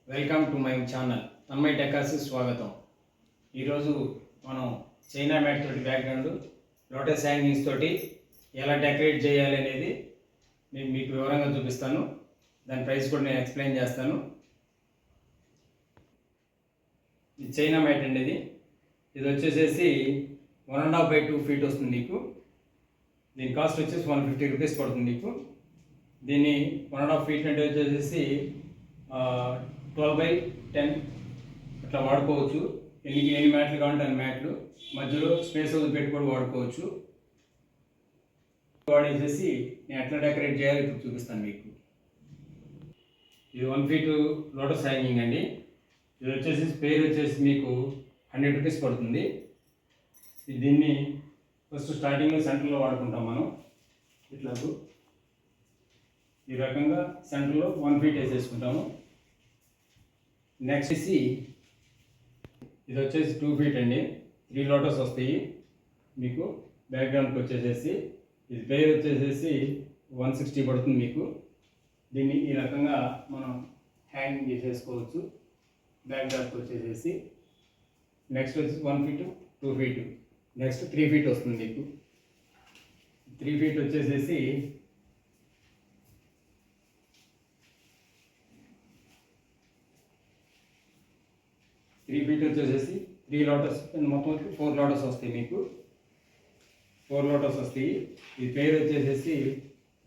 Welcome to my channel Tanmay టెక్కాసి స్వాగతం. ఈరోజు మనం చైనా మ్యాట్ తోటి బ్యాక్గ్రౌండ్ లోటస్ హ్యాంగింగ్స్ తోటి ఎలా డెకరేట్ చేయాలి అనేది నేను మీకు వివరంగా చూపిస్తాను. దాని ప్రైస్ కూడా నేను ఎక్స్ప్లెయిన్ చేస్తాను. ఇది చైనా మ్యాట్ అండి. ఇది వచ్చేసేసి 1.5 by 2 feet వస్తుంది మీకు. దీని కాస్ట్ వచ్చేసి 150 రూపీస్ పడుతుంది మీకు. దీన్ని 1.5 feet అంటే వచ్చేసేసి 12 by 10 అట్లా వాడుకోవచ్చు. ఎన్ని మ్యాట్లు కావాలంటే అన్ని మ్యాట్లు, మధ్యలో స్పేస్ పెట్టుకొని వాడుకోవచ్చు. వాడేసేసి నేను ఎట్లా డెకరేట్ చేయాలి ఇప్పుడు చూపిస్తాను మీకు. ఇది 1 feet లోటస్ హ్యాంగింగ్ అండి. ఇది వచ్చేసి పేరు వచ్చేసి మీకు 100 రూపీస్ పడుతుంది. దీన్ని ఫస్ట్ స్టార్టింగ్లో సెంటర్లో వాడుకుంటాం మనం. ఇట్లా ఈ రకంగా సెంటర్లో 1 feet వేసేసుకుంటాము. నెక్స్ట్ ఇది వచ్చేసి 2 feet అండి. 3 లోటస్ వస్తాయి మీకు. బ్యాక్గ్రౌండ్కి వచ్చేసేసి ఇది పేరు వచ్చేసేసి 160 పడుతుంది మీకు. దీన్ని ఈ రకంగా మనం హ్యాంగింగ్ చేసేసుకోవచ్చు. బ్యాక్గ్రౌండ్కి వచ్చేసేసి నెక్స్ట్ వచ్చి 1 feet 2 feet నెక్స్ట్ 3 feet వస్తుంది మీకు. 3 feet వచ్చేసేసి వచ్చేసేసి 3 లోటస్ మొత్తం 4 లోటస్ వస్తాయి మీకు. 4 లోటస్ వస్తాయి. ఈ పేరు వచ్చేసేసి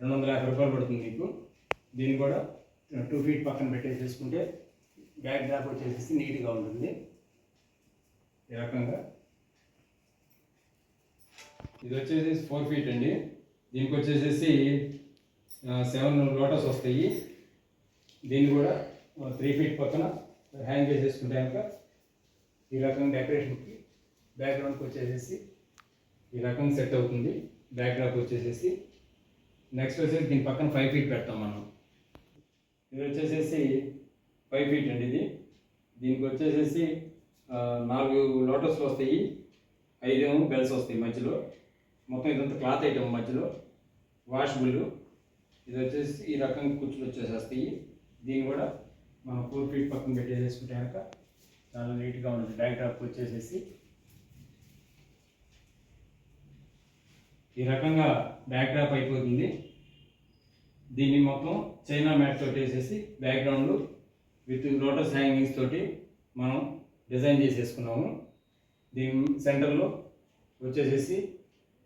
250 రూపాయలు పడుతుంది మీకు. దీన్ని కూడా 2 feet పక్కన పెట్టేసేసుకుంటే బ్యాక్ డ్రాప్ వచ్చేసేసి నీట్గా ఉంటుంది. ఈ రకంగా ఇది వచ్చేసి 4 feet అండి. దీనికి వచ్చేసేసి 7 లోటస్ వస్తాయి. దీన్ని కూడా 3 feet పక్కన హ్యాంగ్ చేసేసుకుంటే కనుక ఈ రకంగా డెకరేషన్కి బ్యాక్గ్రౌండ్కి వచ్చేసేసి ఈ రకంగా సెట్ అవుతుంది. బ్యాక్గ్రౌండ్ వచ్చేసేసి నెక్స్ట్ వచ్చేసి దీని పక్కన 5 feet పెడతాం మనం. ఇది వచ్చేసేసి 5 feet అండి. దీనికి వచ్చేసేసి 4 లోటస్లు వస్తాయి, 5 బెల్స్ వస్తాయి మధ్యలో. మొత్తం ఇదంతా క్లాత్ ఐటమ్ మధ్యలో వాషబుల్. ఇది వచ్చేసి ఈ రకంగా కుర్చీలు వచ్చేసేస్తాయి. దీన్ని కూడా మనం 4 feet పక్కన పెట్టేసేసుకుంటే కనుక చాలా నీట్గా ఉంటుంది. బ్యాక్ డ్రాప్ వచ్చేసేసి ఈ రకంగా బ్యాక్ డ్రాప్ అయిపోతుంది. దీన్ని మొత్తం చైనా మ్యాట్ తోటి వేసేసి బ్యాక్గ్రౌండ్ విత్ లోటస్ హ్యాంగింగ్స్ తోటి మనం డిజైన్ చేసేసుకున్నాము. దీని సెంటర్లో వచ్చేసేసి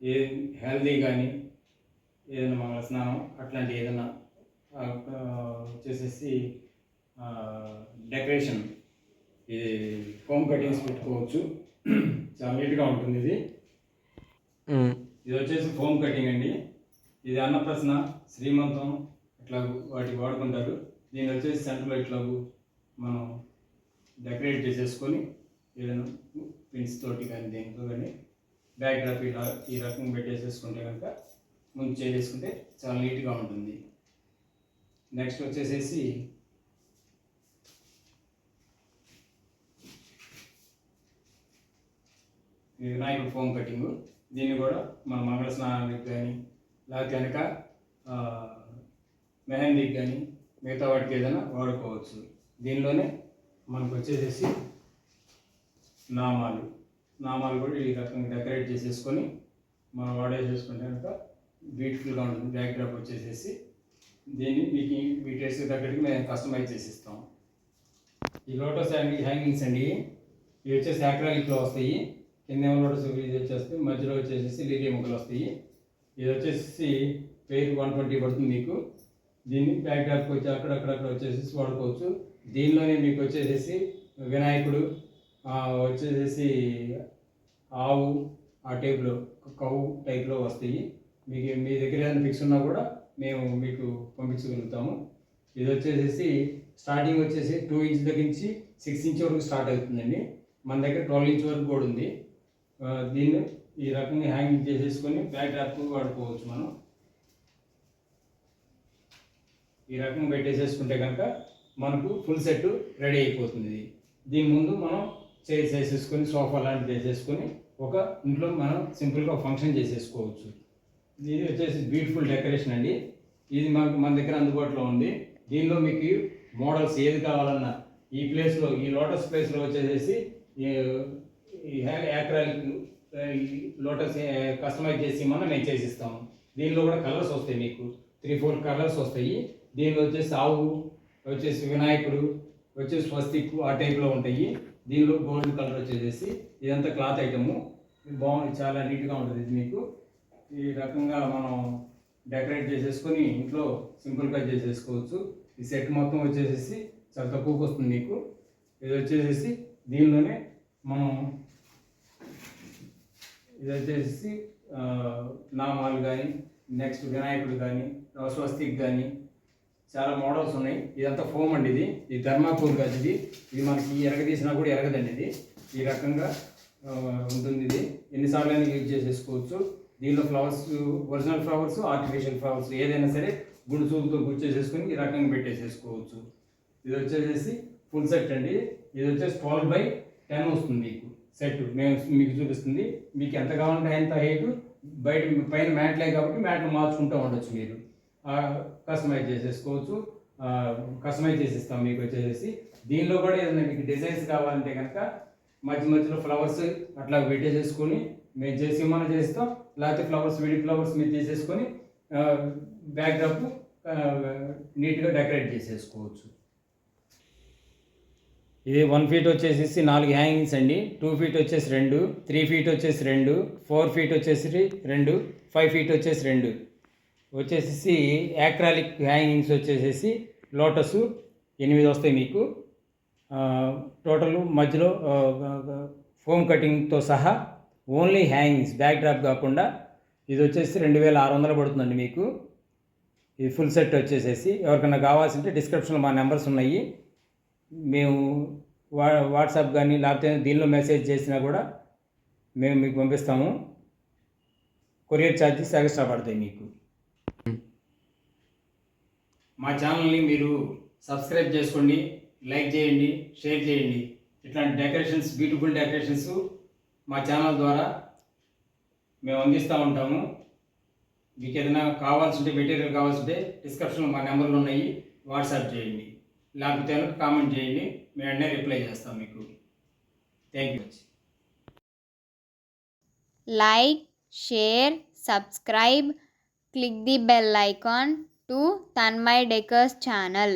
ఏ హెల్దీ కానీ ఏదైనా మంగళ స్నానం అట్లాంటి ఏదైనా వచ్చేసేసి డెకరేషన్ ఇది ఫోమ్ కటింగ్స్ పెట్టుకోవచ్చు. చాలా నీట్గా ఉంటుంది ఇది. ఇది వచ్చేసి ఫోమ్ కటింగ్ అండి. ఇది అన్నప్రసన్న, శ్రీమంతం ఇట్లా వాటికి వాడుకుంటారు. దీని వచ్చేసి సెంటర్లో ఇట్లా మనం డెకరేట్ చేసేసుకొని ఏదైనా పిన్స్ తోటి కానీ దేనితో కానీ బ్యాక్ డ్రాప్ ఇలా ఈ రకంగా పెట్టేసేసుకుంటే కనుక ముందు చేసేసుకుంటే చాలా నీట్గా ఉంటుంది. నెక్స్ట్ వచ్చేసేసి ఇది వినాయకుడు ఫోమ్ కటింగ్. దీన్ని కూడా మన మంగళ స్నానానికి కానీ లేకపోతే కనుక మెహందీకి కానీ మిగతా వాటికి ఏదైనా వాడుకోవచ్చు. దీనిలోనే మనకు వచ్చేసేసి నామాలు కూడా ఈ రకంగా డెకరేట్ చేసేసుకొని మనం వాడేసేసుకుంటే కనుక బ్యూటిఫుల్గా ఉంటుంది. బ్యాక్ డ్రాప్ వచ్చేసేసి దీన్ని మీకు మీ టేస్ట్ తగ్గట్టుగా మేము కస్టమైజ్ చేసిస్తాం. ఈ లోటస్ హ్యాంగింగ్స్ అండి. ఇవి వచ్చేసి యాక్రాలిక్లో వస్తాయి. కింద లోటస్ ఇది వచ్చేస్తే మధ్యలో వచ్చేసేసి లీలియా ముక్కలు వస్తాయి. ఇది వచ్చేసి పేరు 120 పడుతుంది మీకు. దీన్ని బ్యాక్ డ్రాప్కి వచ్చి అక్కడక్కడ వచ్చేసేసి వాడుకోవచ్చు. దీనిలోనే మీకు వచ్చేసేసి వినాయకుడు వచ్చేసేసి ఆవు ఆ టైప్లో కవ్వు టైప్లో వస్తాయి. మీకు మీ దగ్గర ఏదైనా ఫిక్స్ ఉన్నా కూడా మేము మీకు పంపించగలుగుతాము. ఇది వచ్చేసేసి స్టార్టింగ్ వచ్చేసి 2 inch దగ్గర నుంచి 6 inch వరకు స్టార్ట్ అవుతుందండి. మన దగ్గర 12 inch వరకు కూడా ఉంది. దీన్ని ఈ రకంగా హ్యాంగింగ్ చేసేసుకొని బ్యాక్ డ్రాప్ వాడుకోవచ్చు. మనం ఈ రకంగా పెట్టేసేసుకుంటే కనుక మనకు ఫుల్ సెట్ రెడీ అయిపోతుంది. దీని ముందు మనం చైర్స్ వేసేసుకొని సోఫా లాంటివి వేసేసుకొని ఒక ఇంట్లో మనం సింపుల్గా ఫంక్షన్ చేసేసుకోవచ్చు. ఇది వచ్చేసి బ్యూటిఫుల్ డెకరేషన్ అండి. ఇది మన దగ్గర అందుబాటులో ఉంది. దీనిలో మీకు మోడల్స్ ఏది కావాలన్నా ఈ ప్లేస్లో, ఈ లోటస్ ప్లేస్లో వచ్చేసేసి ఈ యాక్రాలిక్ లోటస్ కస్టమైజ్ చేసి మేము చేసిస్తాము. దీనిలో కూడా కలర్స్ వస్తాయి, మీకు 3-4 కలర్స్ వస్తాయి. దీనిలో వచ్చేసి ఆవు, వచ్చేసి వినాయకుడు, వచ్చేసి స్వస్తిక్ ఆ టైప్లో ఉంటాయి. దీనిలో గోల్డ్ కలర్ వచ్చేసేసి ఇదంతా క్లాత్ ఐటము బాగుంది, చాలా నీట్గా ఉంటుంది. ఇది మీకు ఈ రకంగా మనం డెకరేట్ చేసేసుకొని ఇంట్లో సింపుల్గా చేసేసుకోవచ్చు. ఈ సెట్ మొత్తం వచ్చేసేసి చాలా తక్కువకి వస్తుంది మీకు. ఇది వచ్చేసేసి దీనిలోనే మనం ఇది వచ్చేసి నామాలు కానీ, నెక్స్ట్ వినాయకుడు కానీ, స్వస్తిక్ కానీ చాలా మోడల్స్ ఉన్నాయి. ఇదంతా ఫోమ్ అండి, ఇది థర్మాకోల్ కాదు. ఇది మనకి ఎరగదీసినా కూడా ఎరగదండి. ఇది ఈ రకంగా ఉంటుంది. ఇది ఎన్నిసార్లు అయినా యూజ్ చేసేసుకోవచ్చు. దీనిలో flowers, original flowers, artificial flowers ఏదైనా సరే గుండు చూపుతో గుర్చేసేసుకొని ఈ రకంగా పెట్టేసేసుకోవచ్చు. ఇది వచ్చేసేసి ఫుల్ సెట్ అండి. ఇది వచ్చేసి 12x10 వస్తుంది మీకు సెట్. మేము మీకు చూపిస్తుంది. మీకు ఎంత కావాలంటే ఎంత హైట్, బయట పైన మ్యాట్లే కాబట్టి మ్యాట్లు మార్చుకుంటూ ఉండొచ్చు. మీరు కస్టమైజ్ చేసేసుకోవచ్చు. కస్టమైజ్ చేసిస్తాం మీకు వచ్చేసి. దీనిలో కూడా ఏదైనా మీకు డిజైన్స్ కావాలంటే కనుక మధ్య మధ్యలో ఫ్లవర్స్ అట్లా పెట్టేసేసుకొని మేము చేసి మనం చేస్తాం. లేకపోతే ఫ్లవర్స్, విడి ఫ్లవర్స్ మీరు తీసేసుకొని బ్యాక్డ్రాప్ నీట్గా డెకరేట్ చేసేసుకోవచ్చు. ఇది 1 ఫీట్ వచ్చేసి 4 హ్యాంగింగ్స్ అండి. 2 ఫీట్ వచ్చేసి 2, 3 ఫీట్ వచ్చేసి 2, 4 ఫీట్ వచ్చేసి 2, 5 ఫీట్ వచ్చేసి 2 వచ్చేసి యాక్రాలిక్ హ్యాంగింగ్స్ వచ్చేసేసి లోటస్ 8 వస్తాయి మీకు. టోటల్ మధ్యలో ఫోమ్ కటింగ్తో సహా ఓన్లీ హ్యాంగింగ్స్, బ్యాక్ డ్రాప్ కాకుండా. ఇది వచ్చేసి 2600 పడుతుందండి మీకు. ఇది ఫుల్ సెట్ వచ్చేసేసి. ఎవరికైనా కావాల్సింటే డిస్క్రిప్షన్లో మా నెంబర్స్ ఉన్నాయి. మేము వాట్సాప్ కానీ లేకపోతే దీనిలో మెసేజ్ చేసినా కూడా మేము మీకు పంపిస్తాము. కొరియర్ ఛార్జెస్ ఎక్స్ట్రా పడతాయి మీకు. మా ఛానల్ని మీరు సబ్స్క్రైబ్ చేసుకోండి, లైక్ చేయండి, షేర్ చేయండి. ఇట్లాంటి డెకరేషన్స్, బ్యూటిఫుల్ డెకరేషన్స్ మా ఛానల్ ద్వారా మేము అందిస్తూ ఉంటాము. మీకు ఏదైనా కావాల్సింటే, మెటీరియల్ కావాల్సింటే డిస్క్రిప్షన్లో మా నెంబర్లు ఉన్నాయి, వాట్సాప్ చేయండి. లేకపోతే కామెంట్ చేయండి, మేము వెంటనే రిప్లై చేస్తాం మీకు. Thank you. Like, share, subscribe, click the bell icon to Tanmay Decors channel.